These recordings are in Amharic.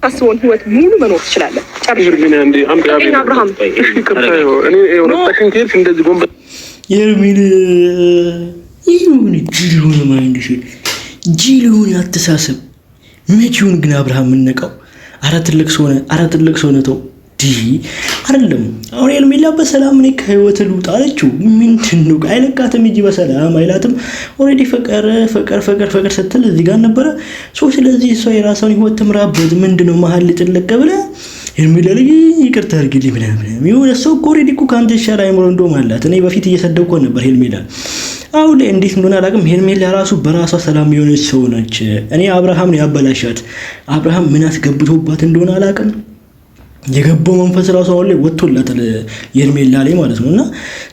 አስወን ህይወት ሙሉ መኖር ትችላለህ። ጨርሽልኝ አንዴ አብርሃም እኔ የወጣሽን ከሄድሽ እንደዚህ ቦምብ የርሚል ይሁን ጅሉን ማይንድሽ ጅሉን አተሳሰብ መቼውን ግን አብርሃም ምንነቃው ትልቅ ሰው ነው ተው አይደለም። አሁን ኤርሜላ በሰላም እኔ ከህይወት ልውጣ አለችው። ምንድነው አይለቃትም እንጂ በሰላም አይላትም። ኦሬዲ ፍቅር ስትል እዚህ ጋር ነበረ። ስለዚህ እሷ የራሷን ህይወት ትምራበት። ምንድነው መሀል ጥልቅ ብለ ኤርሜላ ላይ ይቅርታ አድርጊልኝ ምናምን ይሁን። እሱ ኦሬዲ እኮ ካንተ ይሻል አይምሮ እንደውም አላት። እኔ በፊት እየሰደብኩ ነበር ኤርሜላ። አሁን ላይ እንዴት እንደሆነ አላውቅም። ኤርሜላ ራሱ በራሷ ሰላም የሆነች ሰው ነች። እኔ አብርሃም ነው ያበላሻት። አብርሃም ምን አስገብቶባት እንደሆነ አላውቅም። የገባው መንፈስ ራሱ አሁን ላይ ወጥቶላታል ኤርሜላ ላይ ማለት ነው። እና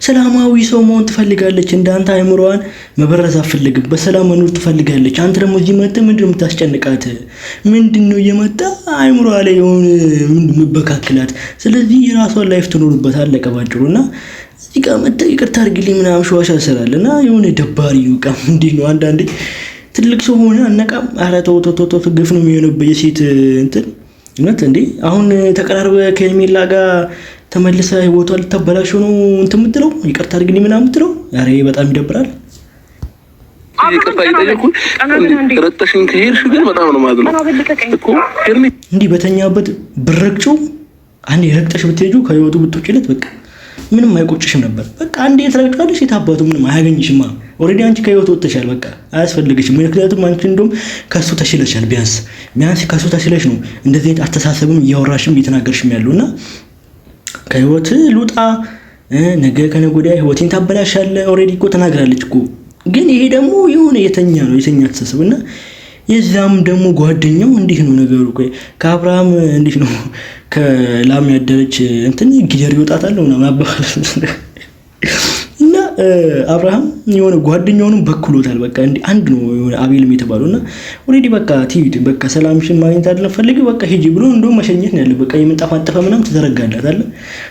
ሰላማዊ ሰው መሆን ትፈልጋለች። እንዳንተ አይምሮዋን መበረዝ አትፈልግም። በሰላም መኖር ትፈልጋለች። አንተ ደግሞ እዚህ መጥተህ ምንድነው የምታስጨንቃት? ምንድነው እየመጣ አይምሮዋ ላይ የሆነ ምንድነው የምበካክላት? ስለዚህ የራሷን ላይፍ ትኖርበት አለቀ ባጭሩና እዚህ ጋር መጥተህ ይቅርታ አድርግልኝ ምናምን ሸዋሻ ሰራልና የሆነ ደባሪ ይውቃ እንዴ ነው አንዳንዴ ትልቅ ሰው ሆነ አነቃም። ኧረ ተው ግፍ ነው የሚሆነው የሴት እንትን እውነት እንዴ አሁን ተቀራርበ ከኤርሜላ ጋር ተመልሰ ህይወቷ ልታበላሽ ነው እንትን የምትለው ይቅርታ አድርግልኝ ምናምን የምትለው ኧረ በጣም ይደብራል። ይቅርታ ይጠይቁ ረተሽን ከሄድሽ ግን በጣም ነው ማለት ነው እኮ እንዲህ በተኛበት ብረግጭው አንዴ ረግጠሽ ብትሄጁ ከህይወቱ ብትወጪለት በቃ ምንም አይቆጭሽም ነበር። በቃ አንዴ ተረግጫለሽ የታባቱ ምንም አያገኝሽማ። ኦሬዲ አንቺ ከህይወት ወጥተሻል። በቃ አያስፈልግሽም። ምክንያቱም አንቺ እንደውም ከሱ ተሽለሻል። ቢያንስ ከሱ ተሽለሽ ነው እንደዚህ አስተሳሰብም እያወራሽም እየተናገርሽም ያለውና ከህይወት ልውጣ ነገ ከነገ ወዲያ ህይወቴን ታበላሻለህ ኦሬዲ እኮ ተናግራለች እኮ። ግን ይሄ ደግሞ የሆነ የተኛ አስተሳሰብና የዛም ደግሞ ጓደኛው እንዴት ነው ነገሩ? ከአብርሃም እንዴት ነው ከላም ያደረች እንትን ጊደር ይወጣታል ነው ማባባል እና አብርሃም የሆነ ጓደኛውንም በክሎታል። በቃ እንዴ አንድ ነው የሆነ አቤልም የተባለውና ኦሬዲ በቃ ቲቪ በቃ ሰላምሽን ማግኘት አይደለም ፈልጊ በቃ ሂጂ ብሎ እንደው መሸኘት ነው ያለው። በቃ የምንጣፋጠፈ ምንም ተዘረጋላት አለ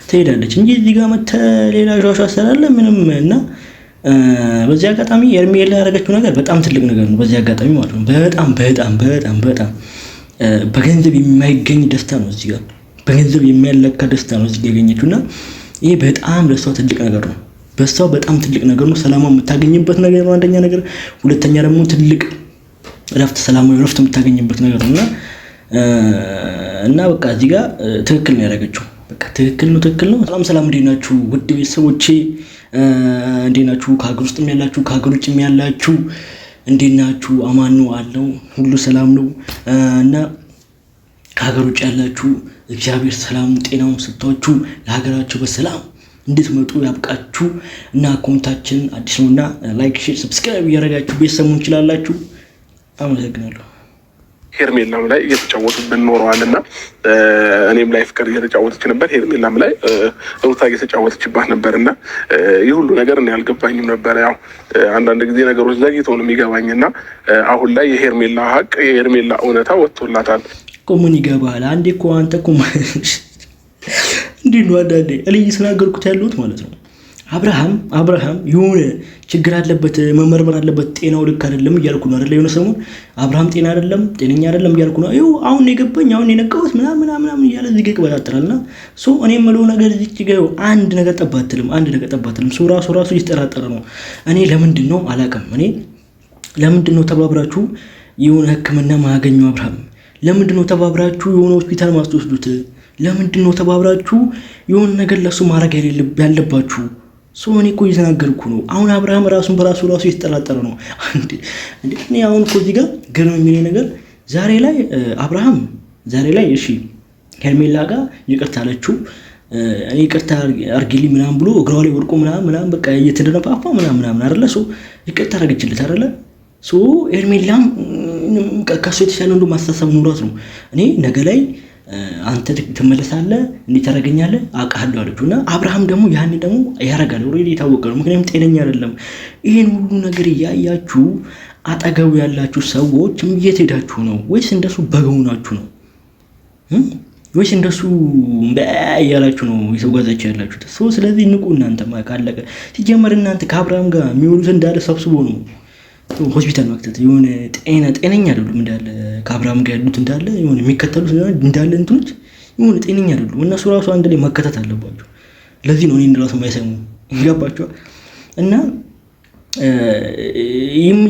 ትሄዳለች እንጂ እዚህ ጋር መተ ሌላ ሻሻ ሰራለ ምንም እና በዚህ አጋጣሚ ኤርሜላ ያደረገችው ነገር በጣም ትልቅ ነገር ነው። በዚህ አጋጣሚ ማለት ነው በጣም በገንዘብ የማይገኝ ደስታ ነው። እዚህ ጋር በገንዘብ የሚያለካ ደስታ ነው እዚህ ያገኘችውና ይሄ በጣም ለሷ ትልቅ ነገር ነው። በሷ በጣም ትልቅ ነገር ነው። ሰላማዊ የምታገኝበት ነገር ነው አንደኛ ነገር። ሁለተኛ ደግሞ ትልቅ ሰላማዊ እረፍት የምታገኝበት ነገር ነውና እና በቃ እዚህ ጋር ትክክል ነው ያደረገችው። በቃ ትክክል ነው። ሰላም እንዴት ናችሁ ውድ ቤተሰቦቼ? እንዴት ናችሁ? ከሀገር ውስጥም ያላችሁ ከሀገር ውጭም ያላችሁ እንዴት ናችሁ? አማን ነው አለው ሁሉ ሰላም ነው። እና ከሀገር ውጭ ያላችሁ እግዚአብሔር ሰላም ጤናውን ሰጥቷችሁ ለሀገራችሁ በሰላም እንድትመጡ ያብቃችሁ። እና ኮሜንታችን አዲስ ነውና ላይክ፣ ሼር፣ ሰብስክራይብ እያደረጋችሁ ቤተሰቡን እንችላላችሁ። አመሰግናለሁ። ሄርሜላም ላይ እየተጫወቱብን ኖረዋልና እኔም ላይ ፍቅር እየተጫወተች ነበር። ሄርሜላም ላይ ሩታ እየተጫወተችባት ነበርና ይህ ሁሉ ነገር እኔ አልገባኝም ነበር። ያው አንዳንድ ጊዜ ነገሮች ዘግይተው ነው የሚገባኝና አሁን ላይ የሄርሜላ ሀቅ የሄርሜላ እውነታ ወጥቶላታል። ምን ይገባል? አንዴ እኮ አንተ እኮ እንዴ ነው አንዳንዴ እልይ ስናገርኩት ያለሁት ማለት ነው። አብርሃም የሆነ ችግር አለበት መመርመር አለበት ጤናው ልክ አይደለም እያልኩ ነው አይደል? የሆነ ሰሞን አብርሃም ጤነኛ አይደለም እያልኩ ነው። ይኸው አሁን የገባኝ አሁን የነቃሁት ምናምን እያለ እዚህ ጋር ይቀበጣጥራልና እኔ የምለው ነገር እዚህ ጋር አንድ ነገር ጠባትልም ራሱ እየተጠራጠረ ነው። እኔ ለምንድን ነው አላውቅም። እኔ ለምንድን ነው ተባብራችሁ የሆነ ሕክምና ማያገኘው አብርሃም? ለምንድን ነው ተባብራችሁ የሆነ ሆስፒታል ማስወስዱት? ለምንድን ነው ተባብራችሁ የሆነ ነገር ለሱ ማድረግ ያለባችሁ? እኔ እኮ እየተናገርኩ ነው። አሁን አብርሃም ራሱን በራሱ እየተጠራጠረ ነው። እኔ አሁን እኮ እዚህ ጋር ግርም የሚለኝ ነገር ዛሬ ላይ እሺ ሄርሜላ ጋር ይቅርታ አለችው። እኔ ይቅርታ አርጊልኝ ምናምን ብሎ እግሯ ላይ ወድቆ ምናምን በቃ እየተደነፋፋ ምናምን አይደለ? ይቅርታ አረገችለት አይደለ? ሄርሜላም ከሱ የተሻለ እንደው ማስተሳሰብ ኑሯት ነው። እኔ ነገ ላይ አንተ ትመለሳለህ እንዴ ታረጋኛለህ አውቃለሁ አለችውና አብርሃም ደግሞ ያኔ ደግሞ ያረጋል። ኦሬዲ የታወቀ ነው። ምክንያቱም ጤነኛ አይደለም። ይሄን ሁሉ ነገር ያያችሁ አጠገቡ ያላችሁ ሰዎች የት ሄዳችሁ ነው? ወይስ እንደሱ በገውናችሁ ነው? ወይስ እንደሱ ያላችሁ ነው የተጓዛችሁ ያላችሁት? ስለዚህ ንቁ። እናንተ ካለቀ ሲጀመር እናንተ ከአብርሃም ጋር የሚወሉት እንዳለ ሰብስቦ ነው ሆስፒታል መክተት የሆነ ጤነኛ አይደሉም እንዳለ ከአብርሃም ጋር ያሉት እንዳለ የሆነ የሚከተሉት እንዳለ እንትኖች የሆነ ጤነኛ አይደሉም። እነሱ ራሱ አንድ ላይ መከተት አለባቸው። ለዚህ ነው እኔን ራሱ የማይሰሙ ይገባቸዋል። እና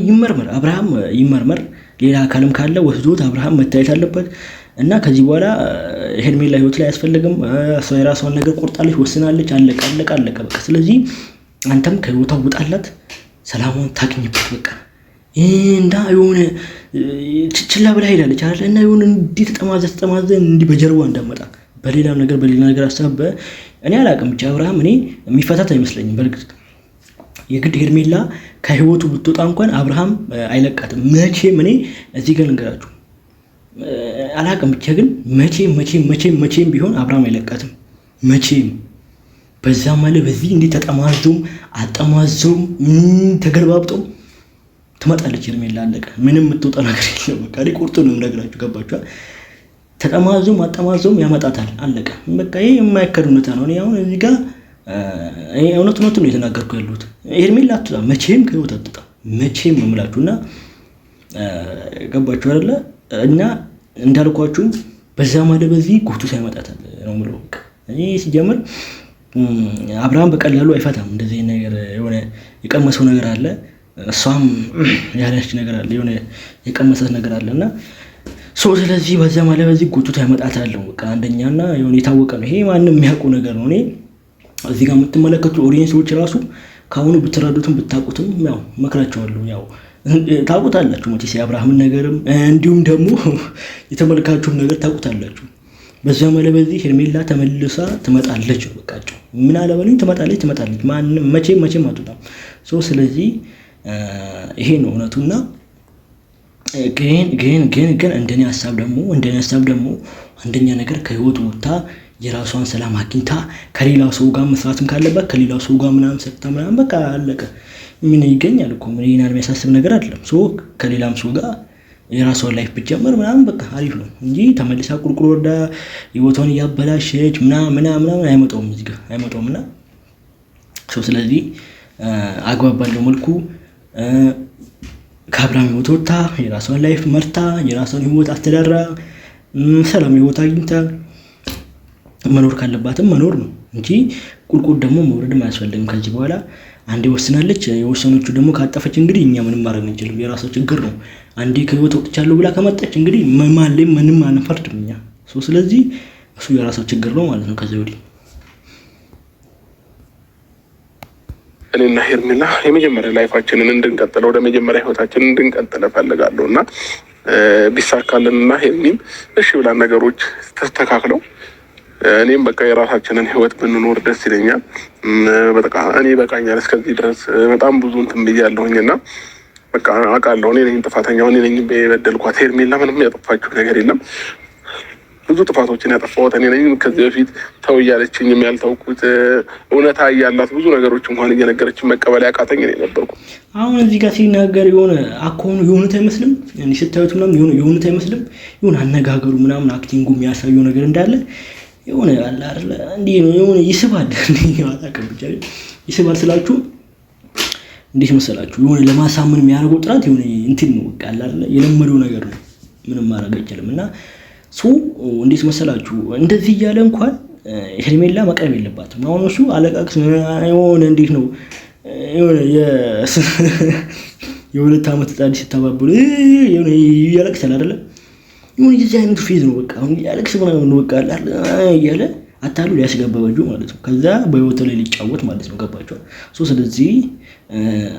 ይመርመር አብርሃም ይመርመር። ሌላ አካልም ካለ ወስዶት አብርሃም መታየት አለበት። እና ከዚህ በኋላ ሄርሜላ ህይወት ላይ አያስፈልግም። እሷ የራሷን ነገር ቆርጣለች፣ ወስናለች። አለቀ በቃ። ስለዚህ አንተም ከህይወቷ ውጣላት፣ ሰላሟን ታግኝበት በቃ። እና የሆነ ችላ ብላ ሄዳለች አይደል? እና የሆነ እንዲህ ተጠማዘ እንዲህ በጀርባ እንዳመጣ በሌላ ነገር አሳበ። እኔ አላውቅም ብቻ አብርሃም እኔ የሚፈታት አይመስለኝም። በእርግጥ የግድ ሄርሜላ ከህይወቱ ብትወጣ እንኳን አብርሃም አይለቃትም መቼም። እኔ እዚህ ጋር ልንገራችሁ አላውቅም ብቻ ግን መቼም ቢሆን አብርሃም አይለቃትም መቼም። በዛም አለ በዚህ እንዴ ተጠማዞም አጠማዞም ተገልባብጦም ትመጣለች ሄርሜላ። አለቀ። ምንም የምትወጣ ነገር የለም በቃ። ቁርጡ ነው እንደግራችሁ ገባችኋል? ተጠማዞም አጠማዞም ያመጣታል። አለቀ በቃ። ይሄ የማይከድ እውነታ ነው። እኔ አሁን እዚህ ጋር እውነት ነው የተናገርኩ ያሉት። ሄርሜላ አትወጣም መቼም፣ ከህይወት አትወጣም መቼም ነው የምላችሁና ገባችሁ አይደለ? እና እንዳልኳችሁ በዛ ማለት በዚህ ጉቱ ሳይመጣታል ነው የምለው። እኔ ሲጀምር አብርሃም በቀላሉ አይፈታም እንደዚህ ነገር። የሆነ የቀመሰው ነገር አለ፣ እሷም ያለች ነገር አለ፣ የሆነ የቀመሰት ነገር አለና ስለዚህ በዛ ማለት በዚህ ጉቱ ሳይመጣታል በቃ። አንደኛና የሆነ የታወቀ ነው ይሄ፣ ማንም የሚያውቀው ነገር ነው። እኔ እዚህ ጋር የምትመለከቱ ኦዲየንሶች ራሱ ከአሁኑ ብትረዱትም ብታውቁትም ያው መክራቸዋለሁ። ያው ታውቁታላችሁ መቼስ የአብርሃምን ነገርም እንዲሁም ደግሞ የተመልካችሁም ነገር ታውቁታላችሁ። በዛ ማለት በዚህ ሄርሜላ ተመልሳ ትመጣለች በቃቸው። ምን አለበሉኝ ትመጣለች። ማንም መቼም አትወጣም። ስለዚህ ይሄ ነው እውነቱና ግን እንደኔ ሀሳብ ደግሞ አንደኛ ነገር ከህይወት ወጥታ የራሷን ሰላም አግኝታ ከሌላ ሰው ጋር መስራትም ካለባት ከሌላ ሰው ጋር ምናምን ሰርታ ምናምን በቃ አለቀ። ምን ይገኛል እኮ ምን ይናል የሚያሳስብ ነገር አይደለም። ከሌላም ሰው ጋር የራሷን ላይፍ ብትጀምር ምናምን በቃ አሪፍ ነው እንጂ ተመልሳ ቁልቁል ወርዳ ህይወቷን እያበላሸች ምናምን አይመጣውም እዚህ ጋር አይመጣውምና ስለዚህ አግባብ ባለው መልኩ ከአብርሃም ህይወት ወጥታ የራሷን ላይፍ መርታ የራሷን ህይወት አስተዳድራ ሰላም ህይወት አግኝታ መኖር ካለባትም መኖር ነው እንጂ ቁልቁል ደግሞ መውረድም አያስፈልግም። ከዚህ በኋላ አንዴ ወስናለች። የወሰኖቹ ደግሞ ካጠፈች እንግዲህ እኛ ምንም ማድረግ አንችልም። የራሷ ችግር ነው። አንዴ ከህይወት ወጥቻለሁ ብላ ከመጣች እንግዲህ ማለም ምንም አንፈርድም እኛ። ስለዚህ እሱ የራሷ ችግር ነው ማለት ነው። ከዚህ ወዲህ እኔና ሄርሜላ የመጀመሪያ ላይፋችንን እንድንቀጥል ወደ መጀመሪያ ህይወታችንን እንድንቀጥል እፈልጋለሁ እና ቢሳካልንና ሄርሜም እሺ ብላ ነገሮች ተስተካክለው እኔም በቃ የራሳችንን ህይወት ብንኖር ደስ ይለኛል። በቃ እኔ በቃኛል እስከዚህ ድረስ በጣም ብዙ እንትን ብያለሁኝና በቃ አውቃለሁ እኔ ነኝ ጥፋተኛው፣ እኔ ነኝ የበደልኳት። ሄርሜላ ምንም ያጠፋችሁ ነገር የለም። ብዙ ጥፋቶችን ያጠፋሁት እኔ ነኝ። ከዚህ በፊት ተው እያለችኝም ያልተውኩት እውነታ እያላት ብዙ ነገሮች እንኳን እየነገረችን መቀበል ያቃተኝ እኔ ነበርኩ። አሁን እዚህ ጋር ሲናገር የሆነ አኮኑ የሆኑት አይመስልም፣ ስታዩት ምናምን የሆኑት አይመስልም። የሆነ አነጋገሩ ምናምን አክቲንጉ የሚያሳየው ነገር እንዳለ የሆነ አለ አይደል እንዴ ነው የሆነ ይስባል። አላውቅም ብቻ ይስባል ስላችሁ እንዴት መሰላችሁ? የሆነ ለማሳመን የሚያደርገው ጥራት የሆነ እንትን ነው በቃ አለ አይደል የለመደው ነገር ነው። ምንም ማድረግ አይችልም። እና እንዴት መሰላችሁ? እንደዚህ እያለ እንኳን ሄርሜላ መቅረብ የለባትም። አሁን እሱ አለቃቅስ የሆነ እንዴት ነው የሆነ የሁለት ዓመት ህፃን ሲተባበሉ የሆነ ያለቅሳል አይደል? ይሁን የዚህ አይነት ፌዝ ነው በቃ። አሁን ያለቅስ ምናምን ነው በቃ እያለ አታሉ ሊያስገባበጁ ማለት ነው። ከዛ በህይወቱ ላይ ሊጫወት ማለት ነው። ገባችኋል? ስለዚህ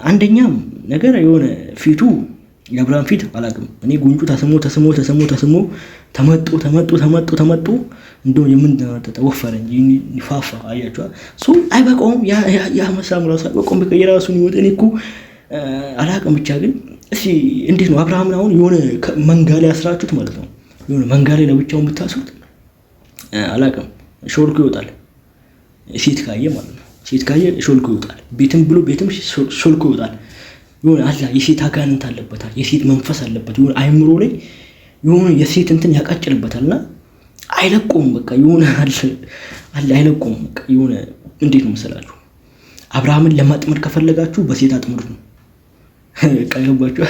አንደኛም ነገር የሆነ ፊቱ የአብርሃም ፊት አላውቅም እኔ ጉንጩ ተስሞ ተመጡ እንደው የምንተናጠጠ ወፈረ እንጂ ፋፋ አያችኋል? አይበቃውም። ያ መሳም ራሱ አይበቃውም። በቃ የራሱን ህይወት እኔ እኮ አላውቅም ብቻ ግን እሺ እንዴት ነው አብርሃምን አሁን የሆነ መንጋ ላይ አስራችሁት ማለት ነው። የሆነ መንጋ ላይ ለብቻውን ብታስሩት አላውቅም ሾልኮ ይወጣል። ሴት ካየ ማለት ነው። ሴት ካየ ሾልኮ ይወጣል። ቤትም ሾልኮ ይወጣል። የሆነ አላ የሴት አጋንንት አለበታል። የሴት መንፈስ አለበት። የሆነ አይምሮ ላይ የሆነ የሴት እንትን ያቃጭልበታልና አይለቆም። በቃ የሆነ አለ አይለቆም። በቃ የሆነ እንዴት ነው መሰላችሁ? አብርሃምን ለማጥመድ ከፈለጋችሁ በሴት አጥምዱ ነው። በቃ ገባችሁ።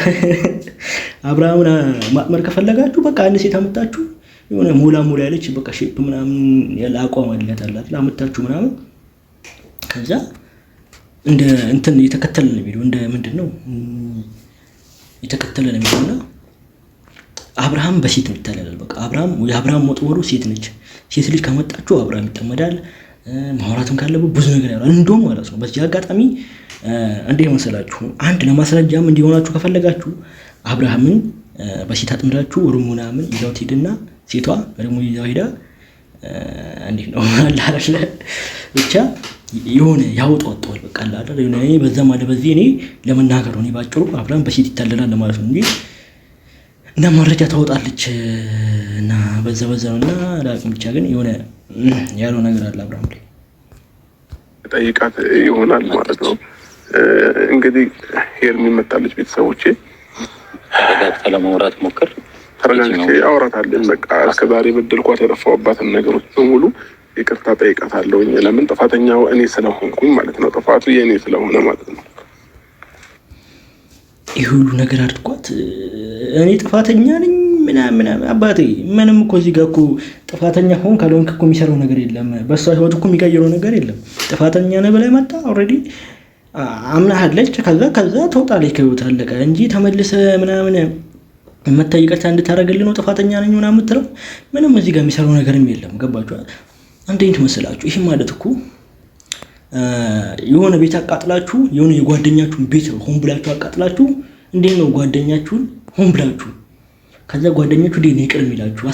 አብርሃምን ማጥመር ከፈለጋችሁ በቃ አንድ ሴት አመጣችሁ የሆነ ሞላ ያለች በቃ ሼፕ ምናምን ያለ አቋም አላት አመጣችሁ ምናምን ከዛ እንደ እንትን የተከተለ ነው ቪዲዮ እንደ ምንድነው የተከተለ ነው ቪዲዮና አብርሃም በሴት ይታለላል። በቃ የአብርሃም ሞጥወሩ ሴት ነች። ሴት ልጅ ከመጣችሁ አብርሃም ይጠመዳል። ማውራትም ካለበት ብዙ ነገር ያወራል። እንደውም ማለት ነው በዚህ አጋጣሚ እንዴ መሰላችሁ አንድ ለማስረጃም እንዲሆናችሁ ከፈለጋችሁ አብርሃምን በሴት አጥምዳችሁ ሩሙናምን ይዛው ትሄድና ሴቷ ሩሙ ይዛው ሄዳ እንዴት ነው አላለ ብቻ የሆነ ያወጣዋል በቃ አላለ እኔ በዛ ማለት በዚህ እኔ ለመናገር ነው ባጭሩ አብርሃም በሴት ይታለላል ማለት ነው እንጂ እና መረጃ ታወጣለች እና በዛ ነውና ዳግም ብቻ ግን የሆነ ያለው ነገር አለ አብርሃም ላይ ጠይቃት ይሆናል ማለት ነው። እንግዲህ ሄርሚ መጣለች። ቤተሰቦቼ ተረጋግታ ለማውራት ሞክር። ተረጋግቼ አውራታለሁ። በቃ እስከዛሬ በደልኳት ያጠፋሁባትን ነገሮች በሙሉ ይቅርታ ጠይቃታለሁኝ። ለምን ጥፋተኛው እኔ ስለሆንኩኝ ማለት ነው። ጥፋቱ የእኔ ስለሆነ ማለት ነው። ይህ ሁሉ ነገር አድርጓት እኔ ጥፋተኛ ነኝ ምናምን አባቴ ምንም እኮ እዚህ ጋር እኮ ጥፋተኛ ሆን ካልሆንክ እኮ የሚሰራው ነገር የለም። በሷ ህይወት እኮ የሚቀይረው ነገር የለም። ጥፋተኛ ነህ ብለህ መጣ ኦልሬዲ አምናሃለች። ከዛ ተውጣለች ከህይወት አለቀ እንጂ ተመልሰ ምናምን መታ ይቅርታ እንድታረግልህ ነው ጥፋተኛ ነኝ ምናምን የምትለው ምንም እዚህ ጋር የሚሰራው ነገርም የለም። ገባችሁ? እንዴት መሰላችሁ? ይሄ ማለት እኮ የሆነ ቤት አቃጥላችሁ የሆነ የጓደኛችሁን ቤት ሆን ብላችሁ አቃጥላችሁ እንዴት ነው ጓደኛችሁን ሆን ብላችሁ ከዛ ጓደኛችሁ እንዴት ነው ይቅር የሚላችሁ?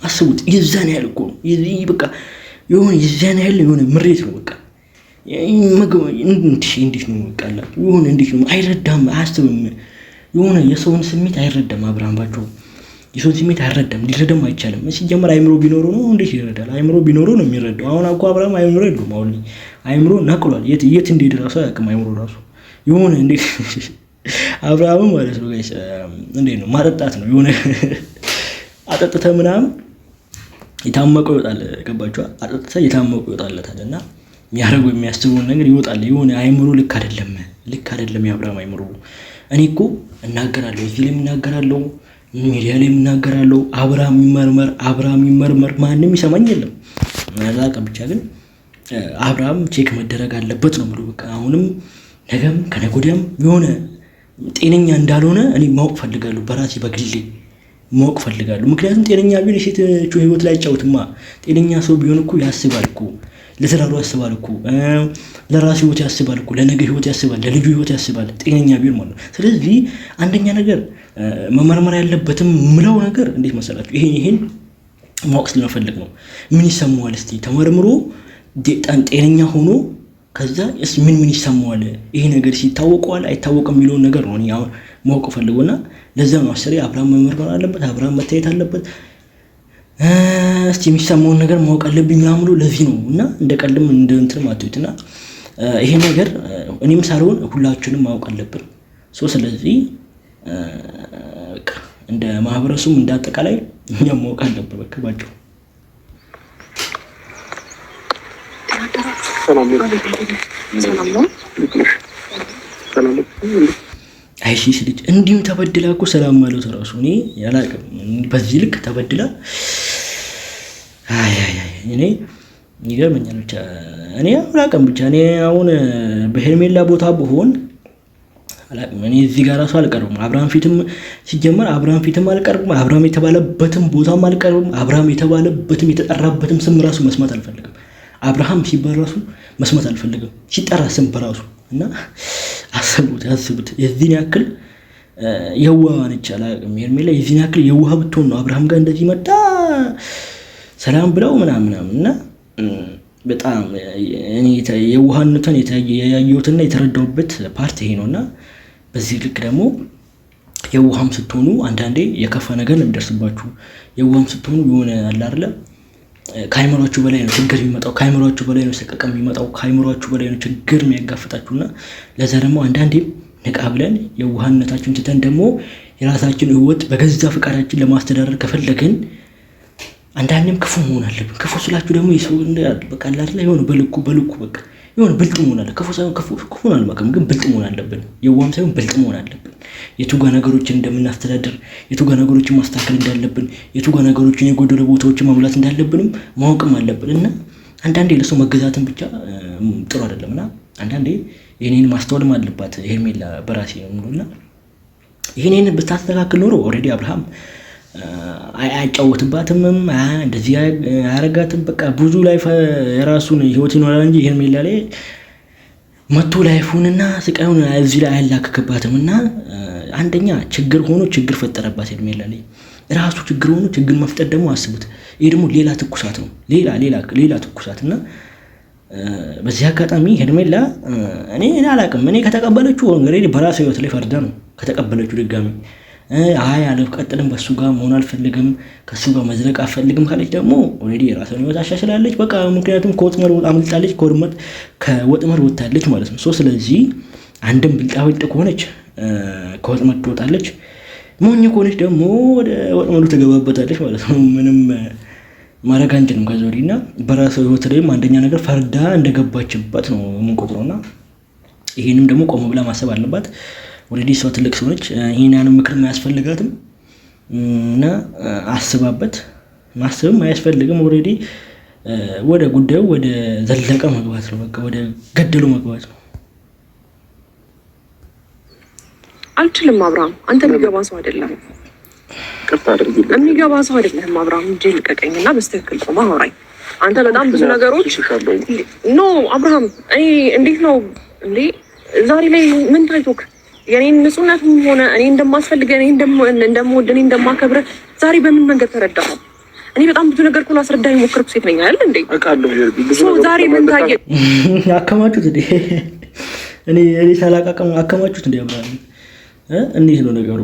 አስቡት። የዛን ያህል እኮ ነው በቃ የሆነ የዛን ያህል የሆነ ምሬት ነው በቃ እንዴት ነው በቃ የሆነ እንዴት ነው አይረዳም፣ አያስብም። የሆነ የሰውን ስሜት አይረዳም። አብርሃም ባቸው የሰውን ስሜት አይረዳም፣ ሊረዳም አይቻልም። ሲጀመር አይምሮ ቢኖረው ነው እንዴት ይረዳል? አይምሮ ቢኖረው ነው የሚረዳው። አሁን እኮ አብርሃም አይምሮ የለውም። አሁን አይምሮ ነቅሏል። የት እንደሄደ ራሱ አያውቅም። አይምሮ ራሱ የሆነ እንዴት አብርሃም ማለት ነው ጋይስ እንዴት ነው ማጠጣት ነው የሆነ አጠጥተህ ምናምን የታመቀው ይወጣል። ገባችሁ? አጠጥተህ የታመቀው ይወጣለታል እና የሚያደርገው የሚያስበውን ነገር ይወጣል። የሆነ አይምሮ ልክ አይደለም የአብርሃም አይምሮ። እኔ እኮ እናገራለሁ፣ እዚህ ላይ እናገራለሁ፣ ሚዲያ ላይ እናገራለሁ። አብርሃም ይመርመር ማንም ይሰማኝ የለም። ማላቀ ብቻ ግን አብርሃም ቼክ መደረግ አለበት ነው ብሎ በቃ አሁንም ነገም ከነገ ወዲያም የሆነ ጤነኛ እንዳልሆነ እኔ ማወቅ ፈልጋለሁ። በራሴ በግሌ ማወቅ ፈልጋለሁ። ምክንያቱም ጤነኛ ቢሆን የሴቶቹ ህይወት ላይ አይጫወትማ። ጤነኛ ሰው ቢሆን እኮ ያስባል እኮ ለትዳሩ ያስባል እኮ ለራሱ ህይወት ያስባል እኮ ለነገ ህይወት ያስባል ለልጁ ህይወት ያስባል ጤነኛ ቢሆን ማለት ነው። ስለዚህ አንደኛ ነገር መመርመር ያለበትም ምለው ነገር እንዴት መሰላችሁ? ይሄን ማወቅ ስለፈልግ ነው። ምን ይሰማዋል እስቲ ተመርምሮ ጤነኛ ሆኖ ከዛ ምን ይሰማዋል? ይሄ ነገር ሲታወቀዋል አይታወቅም የሚለውን ነገር ነው እኔ አሁን ማወቅ ፈልጎና ለዛ ነው አስሬ አብርሃም መመርመር አለበት፣ አብርሃም መታየት አለበት። እስቲ የሚሰማውን ነገር ማወቅ አለብኝ ምናምን ለዚህ ነው እና እንደ ቀልድም እንደ እንትንም አትዩትና ይሄ ነገር እኔም ሳልሆን ሁላችንም ማወቅ አለብን። ስለዚህ እንደ ማህበረሰቡ እንደ አጠቃላይ እኛም ማወቅ አለብን። በቃ ባጭሩ አይሺሽ ልጅ እንዲሁ ተበድላ እኮ ሰላም ማለት ራሱ እኔ ያላቅም በዚህ ልክ ተበድላ እኔ ይገርመኛል። ብቻ እኔ አላቅም ብቻ እኔ አሁን በሄርሜላ ቦታ ብሆን አላቅም። እኔ እዚህ ጋር ራሱ አልቀርብም። አብርሃም ፊትም ሲጀመር አብርሃም ፊትም አልቀርብም። አብርሃም የተባለበትም ቦታም አልቀርብም። አብርሃም የተባለበትም የተጠራበትም ስም ራሱ መስማት አልፈልግም። አብርሃም ሲባል ራሱ መስማት አልፈልግም ሲጠራ ስም በራሱ እና አስቡት የዚህን ያክል የዋህ ነች። አላቅም ሄርሜላ የዚህን ያክል የዋህ ብትሆን ነው አብርሃም ጋር እንደዚህ መጣ ሰላም ብለው ምናምን እና በጣም እኔ የዋህነቷን ያየሁትና የተረዳሁበት ፓርት ይሄ ነውና በዚህ ልክ ደግሞ የዋህም ስትሆኑ አንዳንዴ የከፋ ነገር ነው የሚደርስባችሁ። የዋህም ስትሆኑ የሆነ አለ አይደል ከአይምሯችሁ በላይ ነው ችግር የሚመጣው፣ ከአይምሯችሁ በላይ ነው ሰቀቀም የሚመጣው፣ ከአይምሯችሁ በላይ ነው ችግር የሚያጋፍጣችሁና ለዛ ደግሞ አንዳንዴ ንቃ ብለን የዋህነታችንን ትተን ደግሞ የራሳችን ህይወት በገዛ ፍቃዳችን ለማስተዳደር ከፈለግን አንዳንዴም ክፉ መሆን አለብን። ክፉ ስላችሁ ደግሞ የሰው በቃ አይደል የሆነ በልኩ በቃ የሆነ ብልጥ መሆን አለ። ክፉ ሳይሆን ክፉ አልመክርም፣ ግን ብልጥ መሆን አለብን። የዋም ሳይሆን ብልጥ መሆን አለብን። የቱጋ ነገሮችን እንደምናስተዳድር፣ የቱጋ ነገሮችን ማስተካከል እንዳለብን፣ የቱጋ ነገሮችን የጎደለ ቦታዎችን መሙላት እንዳለብንም ማወቅም አለብን። እና አንዳንዴ ለሰው መገዛትን ብቻ ጥሩ አይደለም። እና አንዳንዴ ይህንን ማስተዋልም አለባት ሄርሜላ በራሴ ነው የምሉና ይህንን ብታስተካክል ኖሮ ኦልሬዲ አብርሃም አይጫወትባትም፣ እንደዚህ አያረጋትም። በቃ ብዙ ላይፍ የራሱን ህይወት ይኖራል እንጂ ሄርሜላ ላይ መቶ ላይፉንና ስቃዩን እዚህ ላይ አያላክክባትም። እና አንደኛ ችግር ሆኖ ችግር ፈጠረባት ሄርሜላ ላይ ራሱ ችግር ሆኖ ችግር መፍጠር ደግሞ አስቡት። ይሄ ደግሞ ሌላ ትኩሳት ነው፣ ሌላ ትኩሳት። እና በዚህ አጋጣሚ ሄርሜላ እኔ አላቅም። እኔ ከተቀበለችው እንግዲህ በራሱ ህይወት ላይ ፈርዳ ነው ከተቀበለችው ድጋሚ አልቀጥልም፣ በሱ ጋር መሆን አልፈልግም፣ ከሱ ጋር መዝለቅ አልፈልግም ካለች ደግሞ ኦልሬዲ የራሷን ህይወት አሻሽላለች። በቃ ምክንያቱም ከወጥመድ አምልጣለች፣ ከወጥመድ ወጥታለች ማለት ነው። ስለዚህ አንድም ብልጣብልጥ ከሆነች ከወጥመድ ትወጣለች፣ ሞኝ ከሆነች ደግሞ ወደ ወጥመዱ ትገባበታለች ማለት ነው። ምንም ማድረግ አንችልም ከዛ ወዲህ። እና በራሷ ህይወት ላይም አንደኛ ነገር ፈርዳ እንደገባችበት ነው የምንቆጥረው። እና ይህንም ደግሞ ቆም ብላ ማሰብ አለባት። ኦልሬዲ ሰው ትልቅ ሰው ነች። ይህንን ምክር አያስፈልጋትም እና አስባበት። ማሰብም አያስፈልግም። ኦልሬዲ ወደ ጉዳዩ ወደ ዘለቀ መግባት ነው። በቃ ወደ ገደሉ መግባት ነው። አልችልም አብርሃም፣ አንተ የሚገባ ሰው አይደለም። የሚገባ ሰው አይደለም አብርሃም። እጄ ልቀቀኝና በስትክክል ቆማ አውራኝ። አንተ በጣም ብዙ ነገሮች ኖ አብርሃም፣ እኔ እንዴት ነው እንዴ ዛሬ ላይ ምን ታይቶክ የኔን ንጹህነትም ሆነ እኔ እንደማስፈልግ እኔ እንደምወድ እኔ እንደማከብር ዛሬ በምን መንገድ ተረዳህ? እኔ በጣም ብዙ ነገር ኩላ አስረዳኝ ሞክርኩ ሴት ነኝ አይደል እንዴ? ዛሬ ምን ታየ? አከማቹት እንዴ? እኔ ሳላቃቀም አከማቹት እንዴ? አብርሃም እንዴት ነው ነገሩ?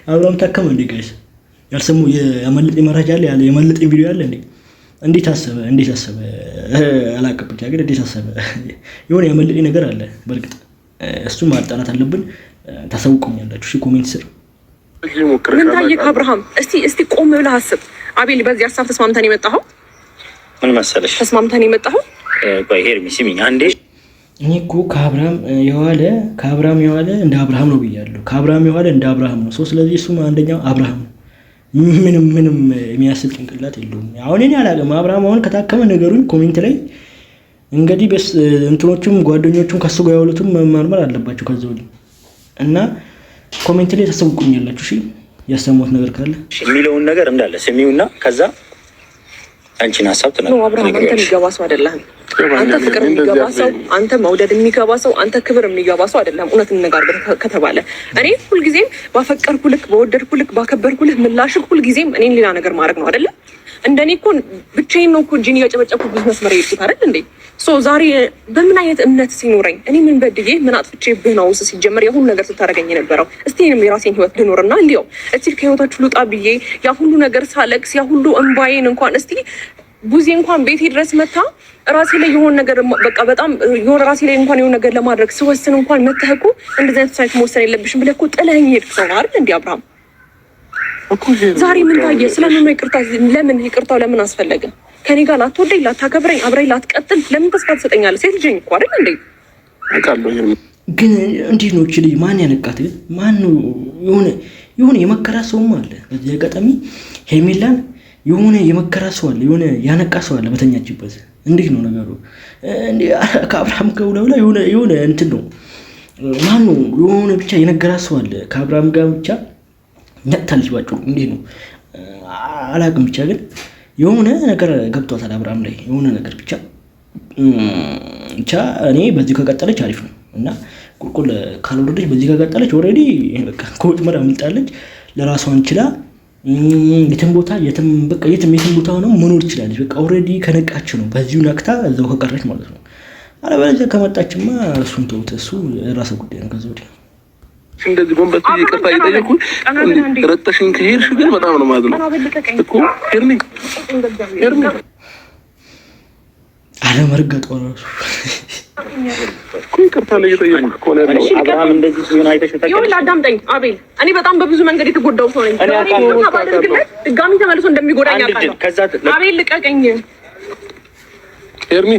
አብርሃም ታከመ እንዴ? ጋይስ ያልሰሙ ያመለጠኝ መረጃ አለ፣ የመለጠኝ ቪዲዮ አለ እንዴ? እንዴት አሰበ አላውቅም፣ ብቻ ግን እንዴት አሰበ? የሆነ ያመለጠኝ ነገር አለ በእርግጥ እሱም ማጣራት አለብን። ታሳውቁኛላችሁ እሺ፣ ኮሜንት ስር ምን ታየክ አብርሃም? እስቲ ቆም ብለህ አስብ። አቤል በዚህ ሀሳብ ተስማምተን የመጣኸው ምን መሰለሽ? ተስማምተን የመጣኸው ቆይ ሄርሚ ስሚኝ አንዴ። እኔ እኮ ከአብርሃም የዋለ እንደ አብርሃም ነው ብያለሁ። ከአብርሃም የዋለ እንደ አብርሃም ነው። ስለዚህ እሱም አንደኛው አብርሃም ነው። ምንም የሚያስብ ጭንቅላት የለውም። አሁን እኔ አላውቅም። አብርሃም አሁን ከታከመ ነገሩን ኮሜንት ላይ እንግዲህ እንትኖቹም ጓደኞቹም ከሱ ጋር ያሉትም መመርመር አለባቸው ከዛ ወዲህ እና ኮሜንት ላይ ታሳውቁኛላችሁ። እሺ ያሰሙት ነገር ካለ የሚለውን ነገር እንዳለ ስሚውና ከዛ አንቺን ሀሳብ ተናገሩ። አብርሃም አንተ የሚገባ ሰው አይደለም። አንተ ፍቅር የሚገባ ሰው፣ አንተ መውደድ የሚገባ ሰው፣ አንተ ክብር የሚገባ ሰው አይደለም። እውነት እንነጋገር ከተባለ እኔ ሁልጊዜም ባፈቀርኩ ልክ፣ በወደድኩ ልክ፣ ባከበርኩ ልክ ምላሽ ሁልጊዜም እኔን ሌላ ነገር ማድረግ ነው አይደለም። እንደኔ እኮ ብቻዬን ነው እኮ እጄን እያጨበጨብኩ ብዙ መስመር የሄድኩት አይደል እንዴ? ዛሬ በምን አይነት እምነት ሲኖረኝ እኔ ምን በድዬ ምን አጥፍቼብህ ነው ሲጀመር የሁሉ ነገር ስታደርገኝ የነበረው? እስቲ እኔም የራሴን ህይወት ልኖርና እንዲያው እስቲ ከህይወታችሁ ልውጣ ብዬ ያ ሁሉ ነገር ሳለቅስ ያ ሁሉ እንባዬን እንኳን እስቲ ቡዜ እንኳን ቤቴ ድረስ መታ ራሴ ላይ የሆነ ነገር በቃ በጣም የሆነ ራሴ ላይ እንኳን የሆነ ነገር ለማድረግ ስወስን እንኳን መተህ እኮ እንደዚህ አይነት ሳይት መወሰን የለብሽም ብለህ እኮ ጥለኸኝ ሄድክ ሰው አይደል እንዴ አብርሃም? ዛሬ ምን ታየ? ስለምን ይቅርታ? ለምን ይቅርታው ለምን አስፈለገ? ከኔ ጋር ላትወደኝ፣ ላታከብረኝ፣ አብረኝ ላትቀጥል ለምን ተስፋ ትሰጠኛለህ? ሴት ልጅ እኮ አይደል እንዴ? ግን እንዴት ነው እቺ ልጅ ማን ያነቃት? ግን ማን ነው? የሆነ የመከራ ሰውም አለ በዚህ አጋጣሚ ሄርሜላን የሆነ የመከራ ሰው አለ፣ የሆነ ያነቃ ሰው አለ በተኛችበት። እንዴት ነው ነገሩ? እንዴ ከአብርሃም ከውለውላ የሆነ እንትን ነው ማን ነው? የሆነ ብቻ የነገራ ሰው አለ ከአብርሃም ጋር ብቻ ነጥታለች ባጭሩ። እንዴት ነው አላውቅም፣ ብቻ ግን የሆነ ነገር ገብቷታል አብርሃም ላይ የሆነ ነገር ብቻ እኔ በዚህ ከቀጠለች አሪፍ ነው እና ቁልቁል ካልወረደች በዚህ ከቀጠለች ኦልሬዲ በቃ ከወጥመድ አምልጣለች። ለራሷን ችላ የትም ቦታ የትም ቦታ ነው መኖር ትችላለች። በቃ ኦልሬዲ ከነቃች ነው በዚሁ ነክታ እዛው ከቀረች ማለት ነው። አለበለዚያ ከመጣችማ እሱን ተውት፣ እሱ ራስ ጉዳይ ነው። ከዛ ወዲህ እንደዚህ ጎንበስ ይቅርታ እየጠየኩ ረጠሽኝ ከሄድሽ ግን በጣም ነው ማለት ነው እኮ ሄርሚ አለመርገጧ ራሱ እኮ ይቅርታ እየጠየኩ እኮ ነው። አብርሃም እንደዚህ ሲሆን አይተሽ ይኸውልህ አዳምጠኝ አቤል፣ እኔ በጣም በብዙ መንገድ የተጎዳው ሰው ነኝ። ድጋሚ ተመልሶ እንደሚጎዳኝ አውቃለሁ። አቤል ልቀቀኝ። ሄርሚ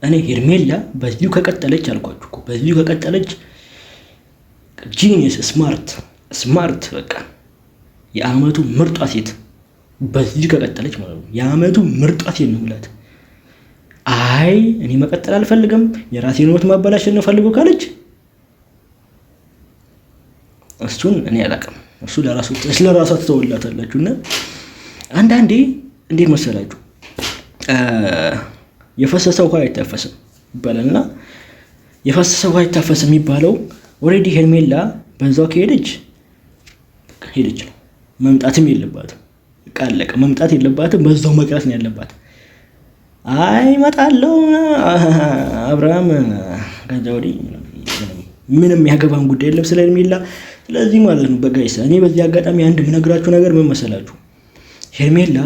እኔ ሄርሜላ በዚሁ ከቀጠለች አልኳችሁ እኮ በዚሁ ከቀጠለች ጂኒየስ ስማርት በቃ የአመቱ ምርጧ ሴት በዚሁ ከቀጠለች ማለት ነው። የአመቱ ምርጧ ሴት ነው ብላት አይ እኔ መቀጠል አልፈልግም የራሴን ህይወት ማበላሸት ነው ፈልጎ ካለች እሱን እኔ አላውቅም። እሱ ለራሷ ትተውላታላችሁ። እና አንዳንዴ እንዴት መሰላችሁ የፈሰሰ ውሃ አይታፈስም ይባላልና የፈሰሰ ውሃ አይታፈስም የሚባለው ኦልሬዲ ሄርሜላ በዛው ከሄደች ሄደች ነው። መምጣትም የለባትም ቃለቀ መምጣት የለባትም በዛው መቅረት ነው ያለባት። አይ እመጣለሁ አብርሃም ከዛ ወዲህ ምንም ያገባን ጉዳይ የለም ስለ ሄርሜላ። ስለዚህ ማለት ነው በጋይስ እኔ በዚህ አጋጣሚ አንድ የምነግራችሁ ነገር ምን መሰላችሁ ሄርሜላ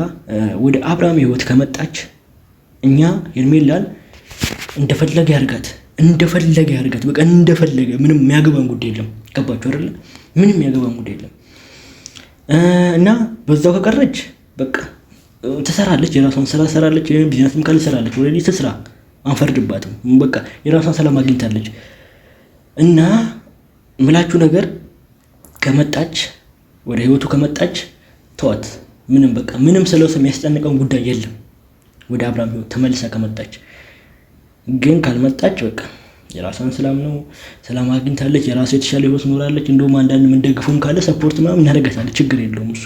ወደ አብርሃም ህይወት ከመጣች እኛ ሄርሜላን እንደፈለገ ያርጋት በቃ እንደፈለገ ምንም የሚያገባን ጉዳይ የለም። ገባችሁ አይደለ? ምንም የሚያገባን ጉዳይ የለም። እና በዛው ከቀረች በቃ ትሰራለች፣ የራሷን ስራ ትሰራለች፣ ቢዝነስም ካለ ትሰራለች። ወደ ትስራ አንፈርድባትም። በቃ የራሷን ሰላም አግኝታለች። እና ምላችሁ ነገር ከመጣች ወደ ህይወቱ ከመጣች ተዋት። ምንም በቃ ምንም ስለሱ የሚያስጨንቀው ጉዳይ የለም። ወደ አብርሃም ህይወት ተመልሳ ከመጣች ግን ካልመጣች በቃ የራሷን ሰላም አግኝታለች። የራሷ የተሻለ ህይወት ኖራለች። እንደውም አንዳንድ የምንደግፈውም ካለ ሰፖርት ምናምን እናደርጋታለን። ችግር የለውም እሱ።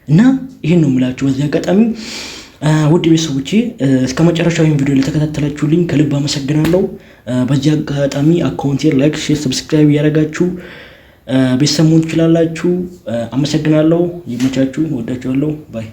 እና ይሄን ነው የምላችሁ በዚህ አጋጣሚ ውድ ቤተሰቦቼ እስከ መጨረሻው ይሄን ቪዲዮ ለተከታተላችሁልኝ ከልብ አመሰግናለሁ። በዚህ አጋጣሚ አካውንቴን ላይክ፣ ሼር፣ ሰብስክራይብ ያደረጋችሁ ቤተሰብ መሆን ትችላላችሁ። አመሰግናለሁ። ይመቻችሁ። ወዳችኋለሁ። ባይ